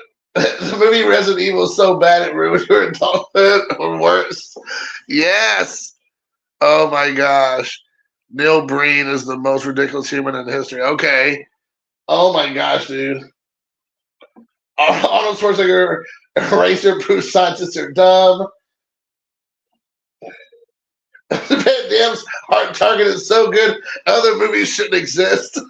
movie Resident Evil is so bad it ruined your adulthood or worse. Yes. Oh my gosh. Neil Breen is the most ridiculous human in history. Okay. Oh my gosh, dude. Arnold Schwarzenegger eraser proof scientists are dumb. Van Damme's Hard Target is so good, other movies shouldn't exist.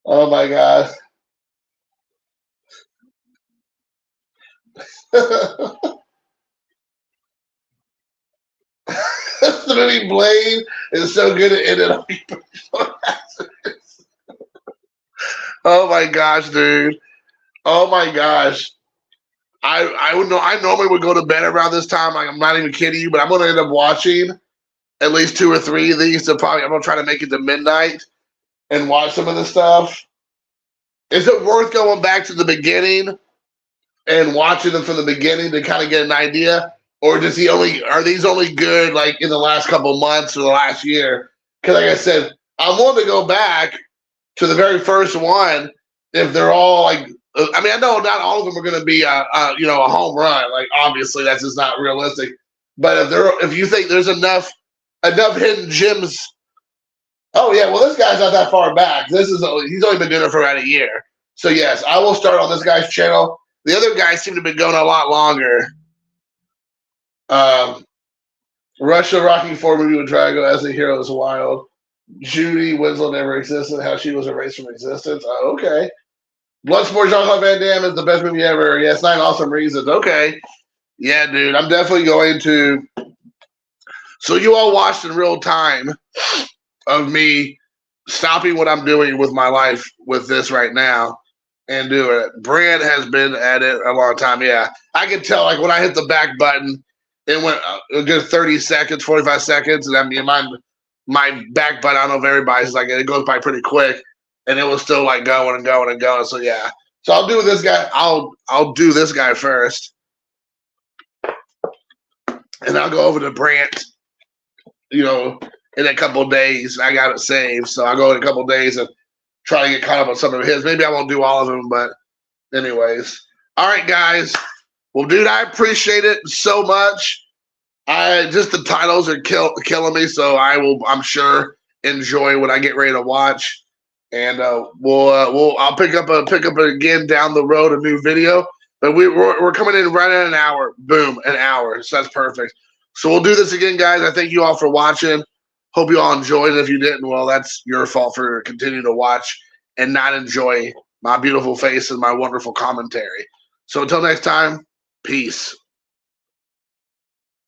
Oh my God. The movie Blade is so good it ended up. Oh my gosh, dude. Oh my gosh. I normally would go to bed around this time. Like, I'm not even kidding you, but I'm gonna end up watching at least 2 or 3 of these. I'm gonna try to make it to midnight and watch some of the stuff. Is it worth going back to the beginning and watching them from the beginning to kind of get an idea? Or are these only good like in the last couple months or the last year? Because like I said, I'm willing to go back to the very first one if they're all like. I mean, I know not all of them are going to be a home run. Like obviously that's just not realistic. But if you think there's enough hidden gems. Oh yeah, well this guy's not that far back. He's only been doing it for about a year. So yes, I will start on this guy's channel. The other guys seem to be going a lot longer. Russia Rocky IV movie with Drago as a hero is wild. Judy Winslow never existed. How she was erased from existence. Oh, okay. Bloodsport Jean-Claude Van Damme is the best movie ever. Yes, 9 awesome reasons. Okay. Yeah, dude. I'm definitely going to. So you all watched in real time of me stopping what I'm doing with my life with this right now and do it. Brand has been at it a long time. Yeah. I can tell like when I hit the back button, it went a good 30 seconds, 45 seconds. And I mean, my back button, I don't know if everybody's like, it goes by pretty quick. And it was still like going and going and going. So yeah. So I'll do this guy. I'll do this guy first. And I'll go over to Brant, in a couple of days. I got it saved. So I'll go in a couple of days and try to get caught up on some of his. Maybe I won't do all of them, but anyways. All right, guys. Well, dude, I appreciate it so much. Just the titles are killing me, so I'm sure enjoy what I get ready to watch. And I'll pick up again down the road a new video. But we're coming in right at an hour. Boom, an hour. So that's perfect. So we'll do this again, guys. I thank you all for watching. Hope you all enjoyed. If you didn't, well, that's your fault for continuing to watch and not enjoy my beautiful face and my wonderful commentary. So until next time, peace.